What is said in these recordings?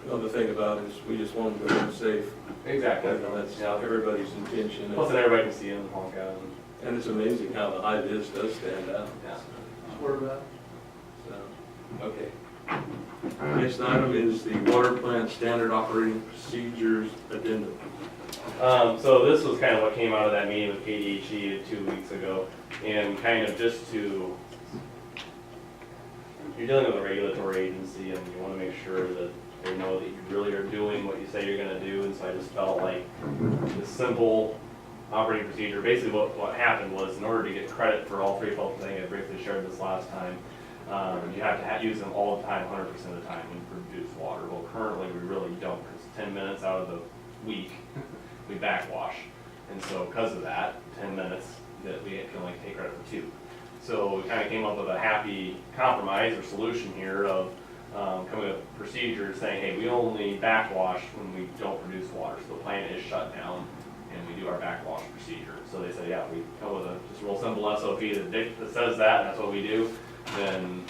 Another thing about it is we just want them to go safe. Exactly. That's Yeah. everybody's intention. Plus, then everybody can see them, honk at them. And it's amazing how the high vis does stand out. Yeah. Swear about. So, okay. Next item is the water plant standard operating procedures addendum. So this was kind of what came out of that meeting with KDHE 2 weeks ago, and kind of just to, you're dealing with a regulatory agency and you want to make sure that they know that you really are doing what you say you're going to do, and so I just felt like the simple operating procedure, basically what happened was in order to get credit for all three filter things, I briefly shared this last time, you have to use them all the time, 100% of the time when you produce water. Well, currently we really don't, because 10 minutes out of the week we backwash, and so because of that, 10 minutes that we can only take credit for 2. So we kind of came up with a happy compromise or solution here of coming up with procedures saying, hey, we only backwash when we don't produce water, so the plant is shut down and we do our backwash procedure. So they said, yeah, we come with a just a real simple SOP that says that, and that's what we do, then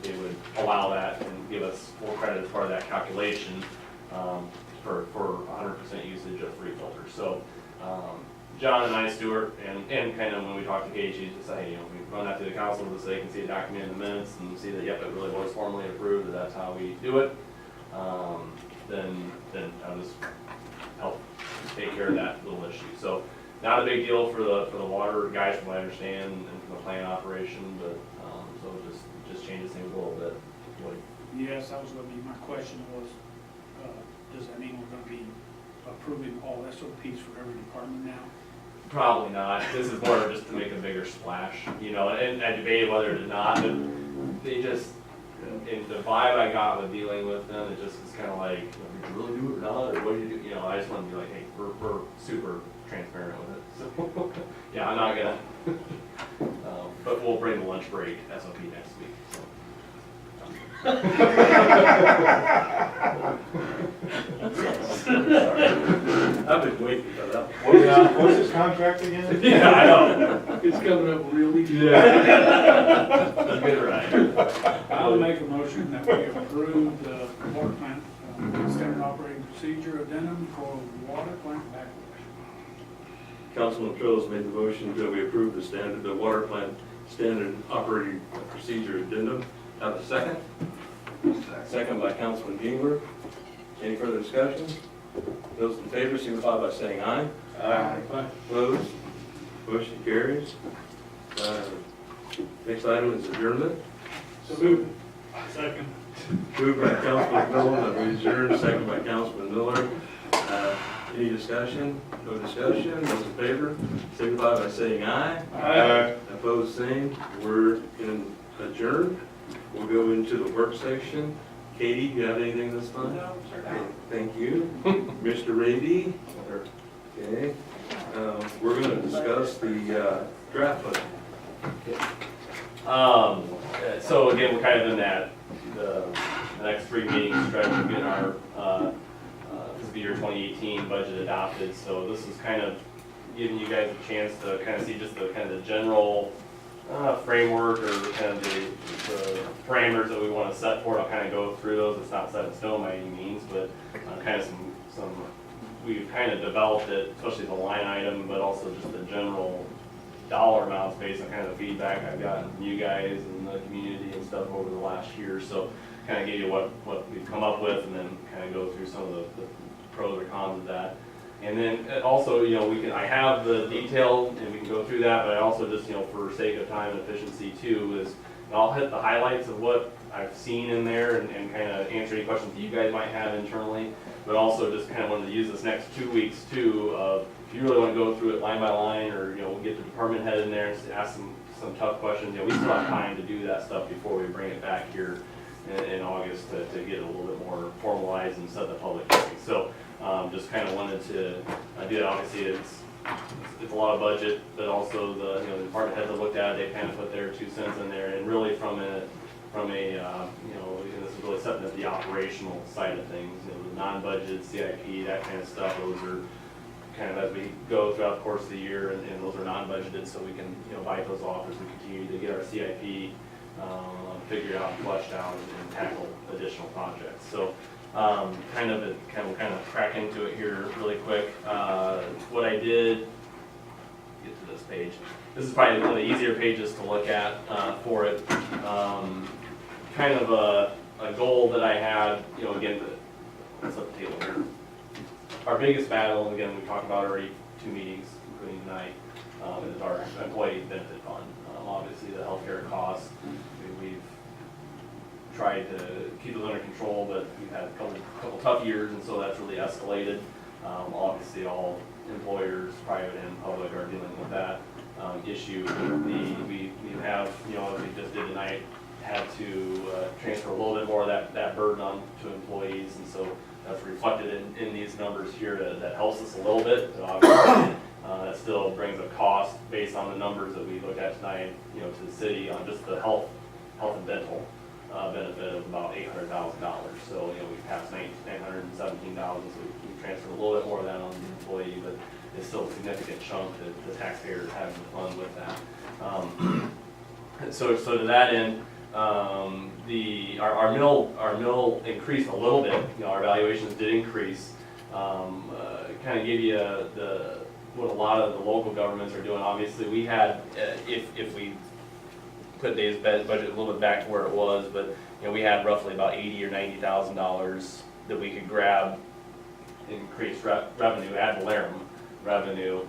they would allow that and give us full credit as part of that calculation for 100% usage of free filters. So John and I, Stuart, and kind of when we talked to KG, just say, hey, we run that to the council so they can see it documented in the minutes and see that, yep, it really was formally approved, that that's how we do it. Then I'll just help take care of that little issue. So not a big deal for the water guys from what I understand and from the plant operation, but so it just changes things a little bit. Yes, that was gonna be, my question was, does that mean we're gonna be approving all SOPs for every department now? Probably not. This is more just to make a bigger splash, and I debated whether to not, but they just, in the vibe I got with dealing with them, it just is kind of like, did you really do it or not, or what do you do? I just want to be like, hey, we're super transparent with it. So, yeah, I'm not gonna, but we'll bring the lunch break SOP next week. So. I've been waiting for that. What's his contract again? Yeah, I know. It's coming up really. Yeah. Good ride. I'll make a motion that we approve the water plant standard operating procedure addendum for water plant backwash. Councilman Trills made the motion that we approve the water plant standard operating procedure addendum. Have a second? Second by Councilman Gingler. Any further discussion? Those in favor signify by saying aye. Aye. Opposed? Motion carries. Next item is adjournment. So second. Moved by Councilman Miller, that we adjourn, second by Councilman Miller. Any discussion? No discussion? Those in favor signify by saying aye. Aye. Opposed, same. We're in adjourned. We'll go into the work session. Katie, you have anything this time? No, sir. Thank you. Mr. Raby? Okay. We're going to discuss the draft budget. So again, we're kind of in that, the next 3 meetings stretch to get our fiscal year 2018 budget adopted. So this is kind of giving you guys a chance to kind of see just the kind of the general framework or kind of the parameters that we want to set for it. I'll kind of go through those. It's not set in stone by any means, but kind of some we've kind of developed it, especially the line item, but also just the general dollar amounts based on kind of the feedback I've gotten from you guys and the community and stuff over the last year. So kind of give you what we've come up with, and then kind of go through some of the pros or cons of that. And then also, I have the detail and we can go through that, but I also just, for sake of time and efficiency too, is I'll hit the highlights of what I've seen in there and kind of answer any questions that you guys might have internally, but also just kind of wanted to use this next 2 weeks too, of if you really want to go through it line by line, or, we'll get the department head in there and ask some tough questions. We still have time to do that stuff before we bring it back here in August to get it a little bit more formalized and set the public hearing. So just kind of wanted to do that. Obviously, it's a lot of budget, but also the department heads have looked at it. They kind of put their 2 cents in there, and really from a this is really setting up the operational side of things. The non-budgeted CIP, that kind of stuff. Those are kind of as we go throughout the course of the year, and those are non-budgeted, so we can bite those off as we continue to get our CIP figured out and fleshed out and tackle additional projects. So kind of crack into it here really quick. What I did, get to this page. This is probably one of the easier pages to look at for it. Kind of a goal that I had, you know, again, let's set the table here. Our biggest battle, and again, we talked about already 2 meetings, including tonight, is our employee benefit fund. Obviously, the healthcare costs, we've tried to keep those under control, but we've had a couple tough years, and so that's really escalated. Obviously, all employers, private and public, are dealing with that issue. We have, you know, as we just did tonight, had to transfer a little bit more of that burden on to employees, and so that's reflected in these numbers here. That helps us a little bit, but obviously that still brings a cost based on the numbers that we looked at tonight, you know, to the city on just the health and dental benefit of about $800,000. So, you know, we passed $917,000, so we transferred a little bit more of that on the employee, but it's still a significant chunk that the taxpayers have to fund with that. So to that end, our mill increased a little bit. You know, our valuations did increase. Kind of give you what a lot of the local governments are doing. Obviously, we had if we put Dave's budget a little bit back to where it was, but you know, we had roughly about $80,000 or $90,000 that we could grab, increase revenue, ad valorem revenue,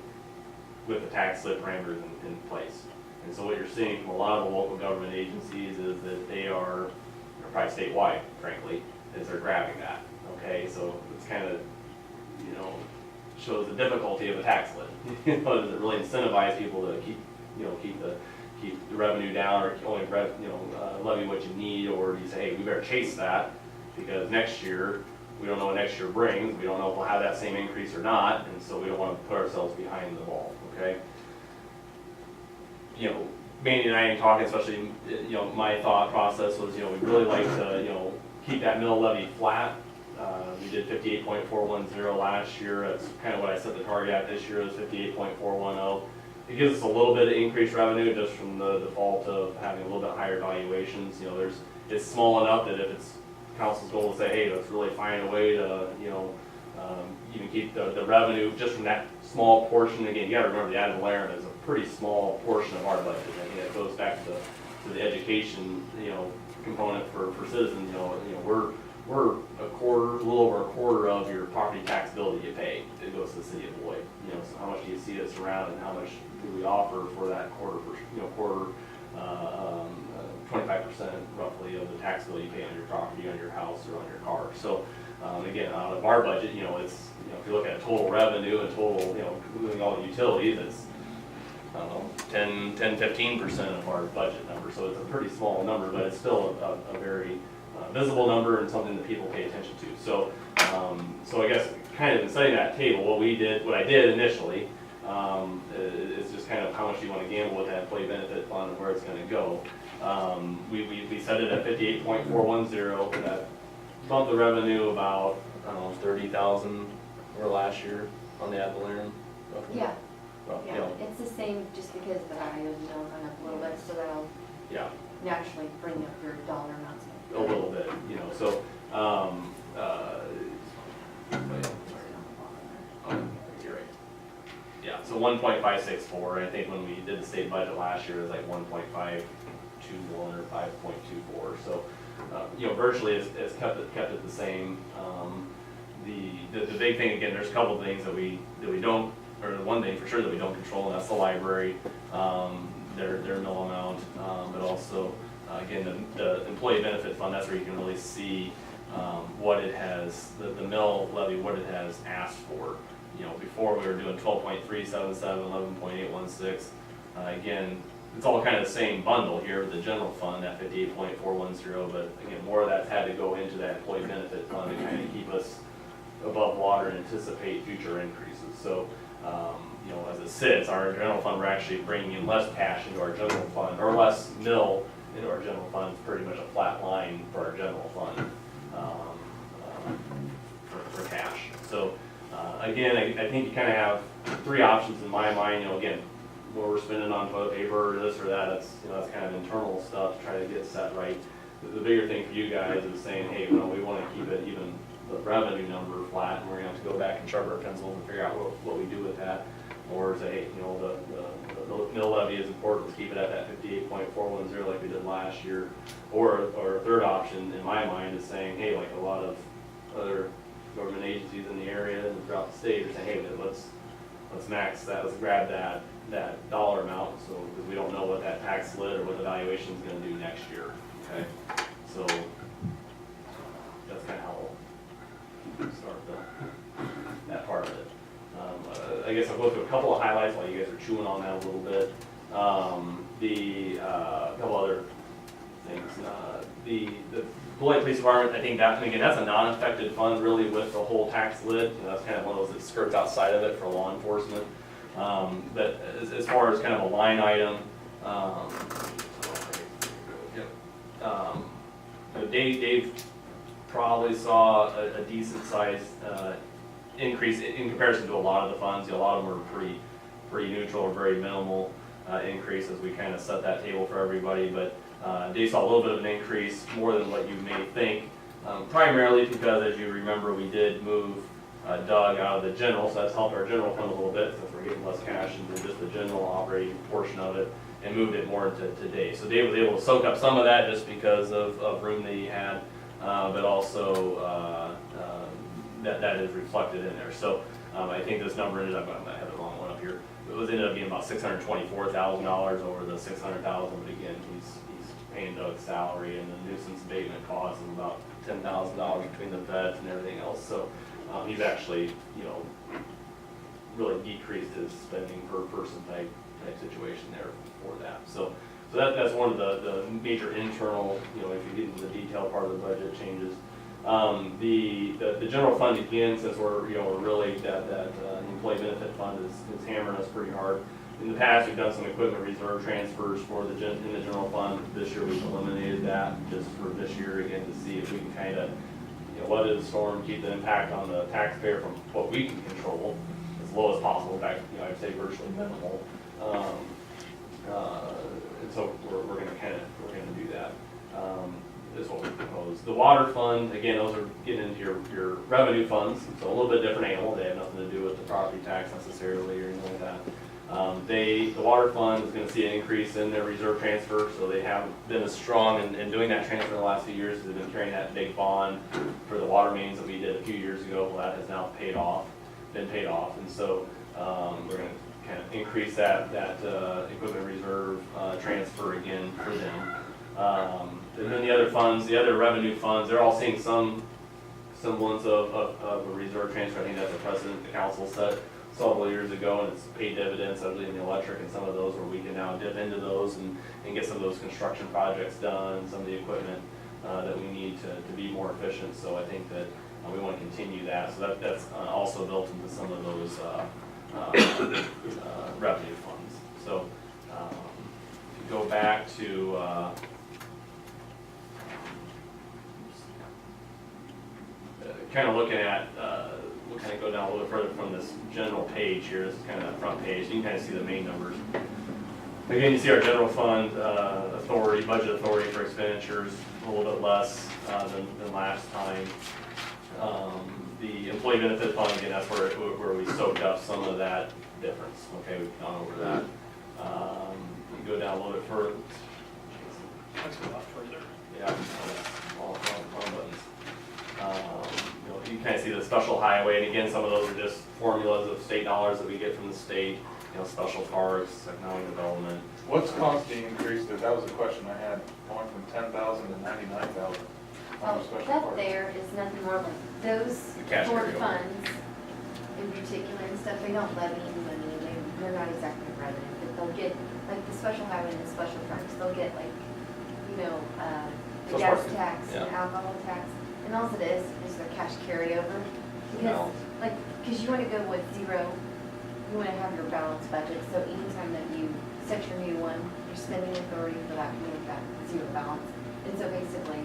with the tax slip parameters in place. And so what you're seeing from a lot of the local government agencies is that they are, probably statewide, frankly, is they're grabbing that. Okay, so it's kind of, you know, shows the difficulty of a tax lid. You know, does it really incentivize people to keep the revenue down, or only levy what you need, or do you say, hey, we better chase that because next year we don't know what next year brings. We don't know if we'll have that same increase or not, and so we don't want to put ourselves behind the ball. Okay. You know, Mandy and I ain't talking, especially, you know, my thought process was, you know, we'd really like to, you know, keep that mill levy flat. We did 58.410 last year. That's kind of what I set the target at this year, is 58.410. It gives us a little bit of increased revenue just from the default of having a little bit higher valuations. You know, it's small enough that if it's council's goal to say, hey, let's really find a way to, you know, even keep the revenue just from that small portion. Again, you got to remember the ad valorem is a pretty small portion of our budget. I think it goes back to the education, you know, component for citizens. You know, we're a little over a quarter of your property tax bill that you pay. It goes to the city of Beloit. You know, so how much do you see us around, and how much do we offer for that quarter? 25% roughly of the tax bill you pay on your property, on your house, or on your car. So again, out of our budget, you know, it's, you know, if you look at total revenue and total, you know, including all the utilities, it's, I don't know, 10-15% of our budget number. So it's a pretty small number, but it's still a very visible number and something that people pay attention to. So, so I guess kind of in setting that table, what I did initially is just kind of how much you want to gamble with that employee benefit fund and where it's going to go. We set it at 58.410, and that bumped the revenue about, I don't know, 30,000 over last year on the ad valorem. Yeah, Well, yeah, you know, it's the same, just because the value of the mill went up a little bit, so that'll yeah, naturally bring up your dollar amounts. a little bit, you know, so, you're right. Yeah, so 1.564, I think when we did the state budget last year, it was like 1.521 or 5.24, so, you know, virtually it's kept it the same. The big thing, again, there's a couple of things that we don't, or the one thing for sure that we don't control, and that's the library, their mill amount, but also, again, the employee benefit fund, that's where you can really see what it has, the mill levy, what it has asked for. You know, before we were doing 12.377, 11.816. Again, it's all kind of the same bundle here with the general fund at 58.410, but again, more of that's had to go into that employee benefit fund to kind of keep us above water and anticipate future increases. So, you know, as it sits, our general fund, we're actually bringing in less cash into our general fund, or less mill into our general fund. It's pretty much a flat line for our general fund for cash. So, again, I think you kind of have 3 options in my mind. You know, again, where we're spending on toilet paper or this or that, that's, you know, that's kind of internal stuff to try to get set right. The bigger thing for you guys is saying, hey, you know, we want to keep it even revenue number flat, and we're gonna have to go back and sharpen our pencils and figure out what we do with that. Or say, you know, the mill levy is important, let's keep it at that 58.410 like we did last year. Or a third option in my mind is saying, hey, like a lot of other government agencies in the area and throughout the state are saying, hey, let's max that, let's grab that dollar amount, so, because we don't know what that tax lid or what the valuation is gonna do next year, okay? So, that's kind of how we'll start that part of it. I guess I'll go through a couple of highlights while you guys are chewing on that a little bit. A couple other things. The Beloit Police Department, I think that, and again, that's a non-affected fund really with the whole tax lid. You know, that's kind of one of those that skirts outside of it for law enforcement. But as far as kind of a line item, Dave probably saw a decent sized increase in comparison to a lot of the funds. A lot of them are pretty neutral or very minimal increase as we kind of set that table for everybody. But Dave saw a little bit of an increase, more than what you may think, primarily because, as you remember, we did move Doug out of the general, so that's helped our general fund a little bit since we're getting less cash into just the general operating portion of it, and moved it more to Dave. So Dave was able to soak up some of that just because of room that he had, but also that is reflected in there. So I think this number ended up, I have the wrong one up here, it ended up being about $624,000 over the $600,000, but again, he's paying Doug's salary and the nuisance abatement costs of about $10,000 between the feds and everything else. So he's actually, you know, really decreased his spending per person type situation there for that. So that's one of the major internal, you know, if you get into the detail part of the budget changes. The general fund again, since we're really that employee benefit fund is hammering us pretty hard. In the past, we've done some equipment reserve transfers for in the general fund. This year, we've eliminated that just for this year again to see if we can kind of, weather the storm, keep the impact on the taxpayer from what we can control as low as possible. In fact, I'd say virtually minimal. And so we're going to do that. Is what we propose. The water fund, again, those are getting into your revenue funds, so a little bit different animal. They have nothing to do with the property tax necessarily or anything like that. The water fund is going to see an increase in their reserve transfer, so they haven't been as strong in doing that transfer in the last few years. They've been carrying that big bond for the water mains that we did a few years ago. Well, that has now been paid off, and so we're going to kind of increase that equipment reserve transfer again for them. And then the other funds, the other revenue funds, they're all seeing some semblance of a reserve transfer. I think that's a precedent the council set several years ago, and it's paid dividends, I believe, in the electric and some of those where we can now dip into those and get some of those construction projects done, some of the equipment that we need to be more efficient. So I think that we want to continue that. So that's also built into some of those revenue funds. So if you go back to kind of looking at, we'll kind of go down a little bit further from this general page here. This is kind of that front page. You can kind of see the main numbers. Again, you see our general fund authority, budget authority for expenditures, a little bit less than last time. The employee benefit fund, again, that's where we soaked up some of that difference. Okay, we've gone over that. You go down a little bit further. That's a lot further. Yeah, all buttons. You kind of see the special highway, and again, some of those are just formulas of state dollars that we get from the state. Special parks, economic development. What's caused the increase? That was a question I had, going from 10,000 to 99,000 on the special That parks. there is nothing more than those The cash board carryover. funds in particular and stuff, they don't levy any money, they're not exactly revenue, but they'll get, like the special highway and the special parks, they'll get like, the Social gas parking, tax and yeah. alcohol tax, and all it is their cash carryover. No. Because, because you wanna go with zero, you wanna have your balanced budget, so anytime that you set your new one, your spending authority for that can make that zero balance. And so basically,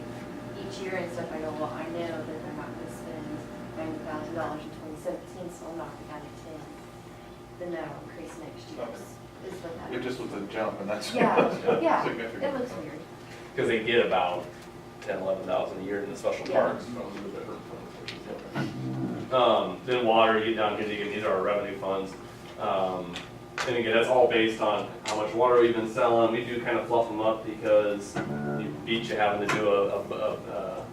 each year and stuff, I go, well, I know that they're not gonna spend $90,000 in 2017, so I'm knocking out at 10. Then that'll increase next year, is what that It just was a jump, and that's Yeah, yeah, significant. it looks weird. Because they get about 10, 11,000 a year in the special Yeah. parks. From the different funds, which is Then water, you get down here, these are our revenue funds. And again, that's all based on how much water we've been selling. We do kind of fluff them up because you beat you having to do a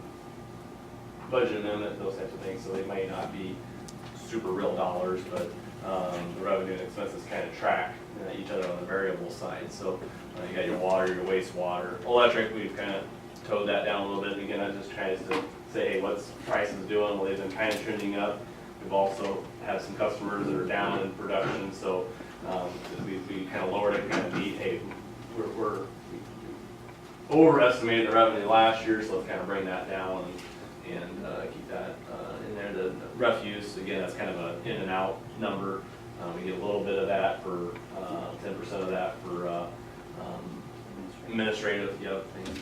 budget amendment, those types of things, so they might not be super real dollars, but the revenue and expenses kind of track each other on the variable side. So you got your water, your wastewater. Electric, we've kind of towed that down a little bit. Again, that just tries to say, hey, what's prices doing? Well, they've been kind of trending up. We've also had some customers that are down in production, so we kind of lowered it, kind of beat, hey, we're overestimated the revenue last year, so let's kind of bring that down and keep that in there. The refuse, again, that's kind of an in and out number. We get a little bit of that for 10% of that for administrative, things.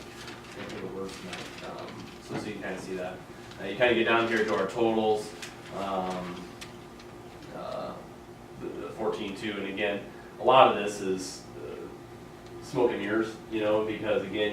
Can't think of words from that. So you kind of see that. You kind of get down here to our totals. The 14.2, and again, a lot of this is smoke and mirrors, because again,